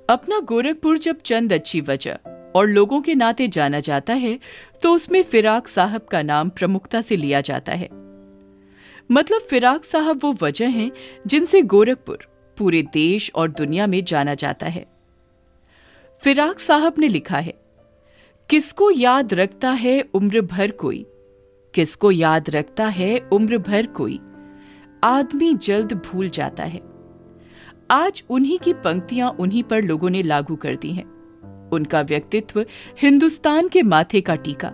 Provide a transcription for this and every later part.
अपना गोरखपुर जब चंद अच्छी वजह और लोगों के नाते जाना जाता है तो उसमें फिराक साहब का नाम प्रमुखता से लिया जाता है। मतलब फिराक साहब वो वजह हैं जिनसे गोरखपुर पूरे देश और दुनिया में जाना जाता है। फिराक साहब ने लिखा है, किसको याद रखता है उम्र भर कोई, किसको याद रखता है उम्र भर कोई, आदमी जल्द भूल जाता है। आज उन्हीं की पंक्तियां उन्हीं पर लोगों ने लागू कर दी हैं। उनका व्यक्तित्व हिंदुस्तान के माथे का टीका,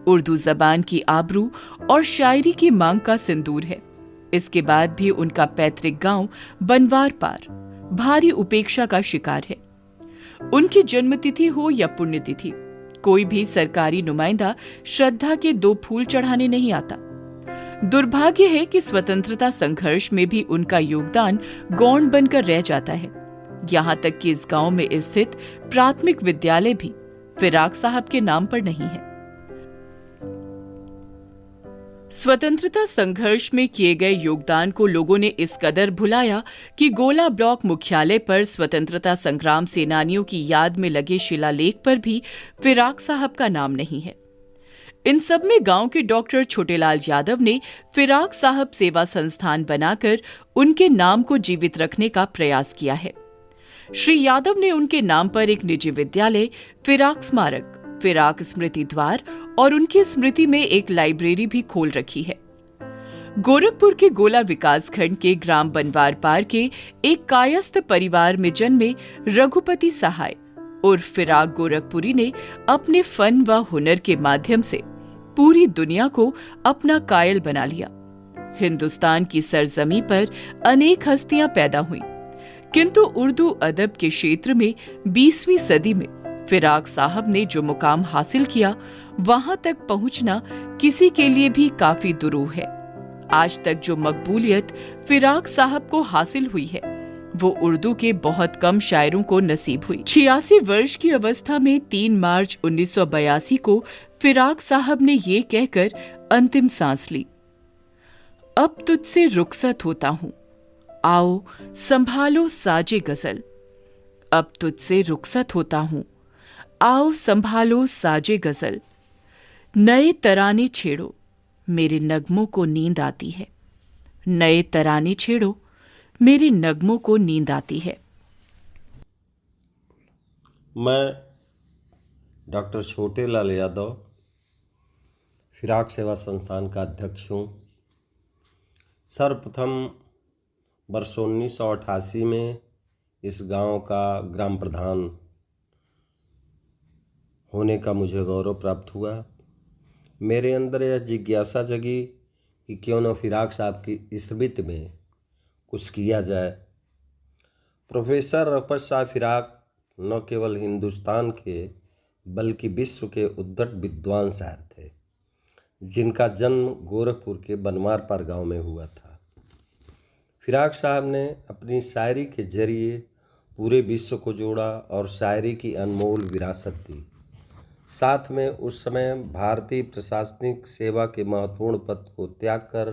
उर्दू जबान की आबरू और शायरी की मांग का सिंदूर है। इसके बाद भी उनका पैतृक गांव बनवार पार भारी उपेक्षा का शिकार है। उनकी जन्मतिथि हो या पुण्यतिथि, कोई भी सरकारी नुमाइंदा श्रद्धा के 2 फूल चढ़ाने नहीं आता। दुर्भाग्य है कि स्वतंत्रता संघर्ष में भी उनका योगदान गौण बनकर रह जाता है। यहाँ तक कि इस गांव में स्थित प्राथमिक विद्यालय भी फिराक साहब के नाम पर नहीं है। स्वतंत्रता संघर्ष में किए गए योगदान को लोगों ने इस कदर भुलाया कि गोला ब्लॉक मुख्यालय पर स्वतंत्रता संग्राम सेनानियों की याद में लगे शिलालेख पर भी फिराक साहब का नाम नहीं है। इन सब में गांव के डॉक्टर छोटेलाल यादव ने फिराक साहब सेवा संस्थान बनाकर उनके नाम को जीवित रखने का प्रयास किया है। श्री यादव ने उनके नाम पर एक निजी विद्यालय, फिराक स्मारक, फिराक स्मृति द्वार और उनकी स्मृति में एक लाइब्रेरी भी खोल रखी है। गोरखपुर के गोला विकास खंड के ग्राम बनवार पार के एक कायस्थ परिवार में जन्मे रघुपति सहाय उर्फ फिराक गोरखपुरी ने अपने फन व हुनर के माध्यम से पूरी दुनिया को अपना कायल बना लिया। हिंदुस्तान की सरजमी पर अनेक हस्तियां पैदा हुईं, किंतु उर्दू अदब के क्षेत्र में 20वीं सदी में फिराक साहब ने जो मुकाम हासिल किया, वहां तक पहुंचना किसी के लिए भी काफी दुरूह है। आज तक जो मकबूलियत फिराक साहब को हासिल हुई है, वो उर्दू के बहुत कम शायरों को नसीब हुई। 86 वर्ष की अवस्था में 3 मार्च 1982 को फिराक साहब ने ये कहकर अंतिम सांस ली, अब तुझसे रुखसत होता हूं, आओ संभालो साजे गजल। अब तुझसे रुखसत होता हूं, आओ संभालो साजे गजल। नए तराने छेड़ो, मेरे नगमों को नींद आती है। नए तराने छेड़ो, मेरे नगमों को नींद आती है। मैं डॉक्टर छोटेलाल यादव फिराक सेवा संस्थान का अध्यक्ष हूँ। सर्वप्रथम वर्ष 1988 में इस गांव का ग्राम प्रधान होने का मुझे गौरव प्राप्त हुआ। मेरे अंदर यह जिज्ञासा जगी कि क्यों न फिराक साहब की स्मृति में कुछ किया जाए। प्रोफेसर रफत शाह फिराक न केवल हिंदुस्तान के बल्कि विश्व के उद्भट विद्वान शायर थे, जिनका जन्म गोरखपुर के बनवार पार गांव में हुआ था। फिराक साहब ने अपनी शायरी के जरिए पूरे विश्व को जोड़ा और शायरी की अनमोल विरासत दी। साथ में उस समय भारतीय प्रशासनिक सेवा के महत्वपूर्ण पद को त्याग कर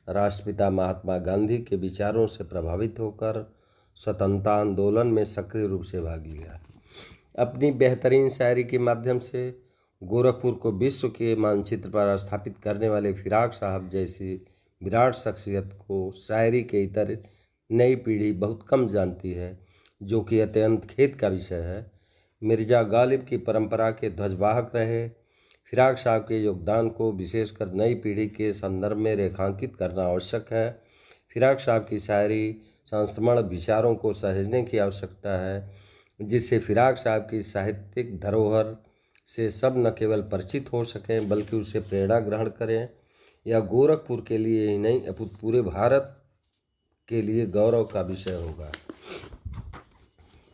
राष्ट्रपिता महात्मा गांधी के विचारों से प्रभावित होकर स्वतंत्रता आंदोलन में सक्रिय रूप से भाग लिया। अपनी बेहतरीन शायरी के माध्यम से गोरखपुर को विश्व के मानचित्र पर स्थापित करने वाले फिराक साहब जैसी विराट शख्सियत को शायरी के इतर नई पीढ़ी बहुत कम जानती है, जो कि अत्यंत खेद का विषय है। मिर्जा गालिब की परंपरा के ध्वजवाहक रहे फिराक साहब के योगदान को विशेषकर नई पीढ़ी के संदर्भ में रेखांकित करना आवश्यक है। फिराक साहब की शायरी संस्मरण विचारों को सहेजने की आवश्यकता है, जिससे फिराक साहब की साहित्यिक धरोहर से सब न केवल परिचित हो सकें बल्कि उससे प्रेरणा ग्रहण करें। यह गोरखपुर के लिए ही नहीं अपितु पूरे भारत के लिए गौरव का विषय होगा।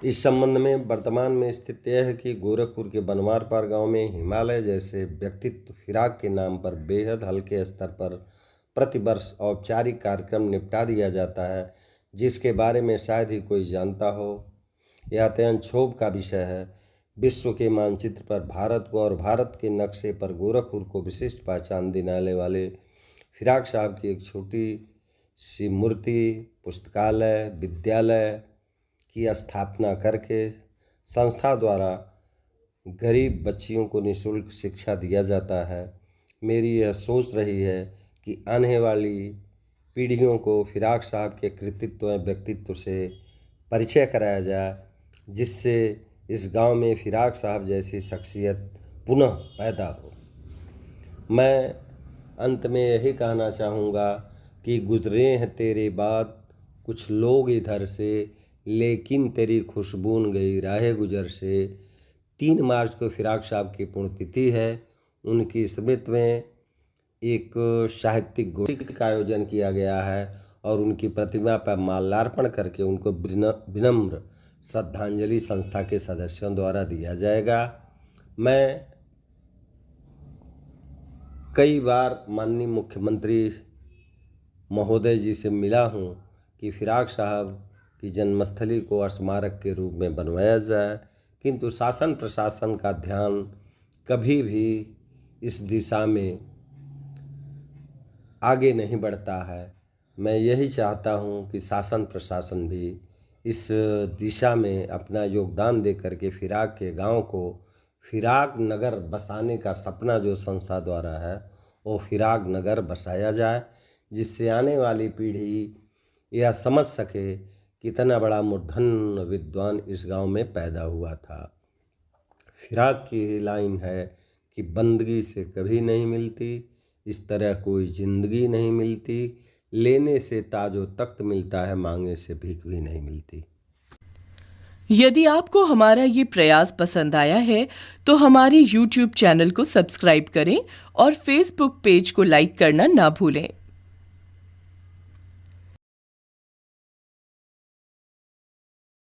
इस संबंध में वर्तमान में स्थिति यह है कि गोरखपुर के बनवार पार गांव में हिमालय जैसे व्यक्तित्व फिराक के नाम पर बेहद हल्के स्तर पर प्रतिवर्ष औपचारिक कार्यक्रम निपटा दिया जाता है, जिसके बारे में शायद ही कोई जानता हो। यह अत्यंत क्षोभ का विषय है। विश्व के मानचित्र पर भारत को और भारत के नक्शे पर गोरखपुर को विशिष्ट पहचान दिलाने वाले फिराक साहब की एक छोटी सी मूर्ति, पुस्तकालय, विद्यालय की स्थापना करके संस्था द्वारा गरीब बच्चियों को निःशुल्क शिक्षा दिया जाता है। मेरी यह सोच रही है कि आने वाली पीढ़ियों को फिराक साहब के कृतित्व एवं व्यक्तित्व से परिचय कराया जाए, जिससे इस गांव में फिराक साहब जैसी शख्सियत पुनः पैदा हो। मैं अंत में यही कहना चाहूँगा कि गुजरे हैं तेरे बाद कुछ लोग इधर से, लेकिन तेरी खुशबू न गई राहे गुजर से। 3 मार्च को फिराक साहब की पुण्यतिथि है। उनकी स्मृति में एक साहित्यिक गोष्ठी का आयोजन किया गया है और उनकी प्रतिमा पर माल्यार्पण करके उनको विनम्र श्रद्धांजलि संस्था के सदस्यों द्वारा दिया जाएगा। मैं कई बार माननीय मुख्यमंत्री महोदय जी से मिला हूँ कि फिराक साहब की जन्मस्थली को स्मारक के रूप में बनवाया जाए, किंतु शासन प्रशासन का ध्यान कभी भी इस दिशा में आगे नहीं बढ़ता है। मैं यही चाहता हूँ कि शासन प्रशासन भी इस दिशा में अपना योगदान दे करके फिराक के गांव को फिराक नगर बसाने का सपना जो संस्था द्वारा है वो फिराक नगर बसाया जाए, जिससे आने वाली पीढ़ी यह समझ सके कितना बड़ा मूर्धन्य विद्वान इस गांव में पैदा हुआ था। फिराक की लाइन है कि बंदगी से कभी नहीं मिलती, इस तरह कोई जिंदगी नहीं मिलती, लेने से ताजो तख्त मिलता है, मांगे से भीख भी नहीं मिलती। यदि आपको हमारा ये प्रयास पसंद आया है तो हमारे YouTube चैनल को सब्सक्राइब करें और Facebook पेज को लाइक करना ना भूलें।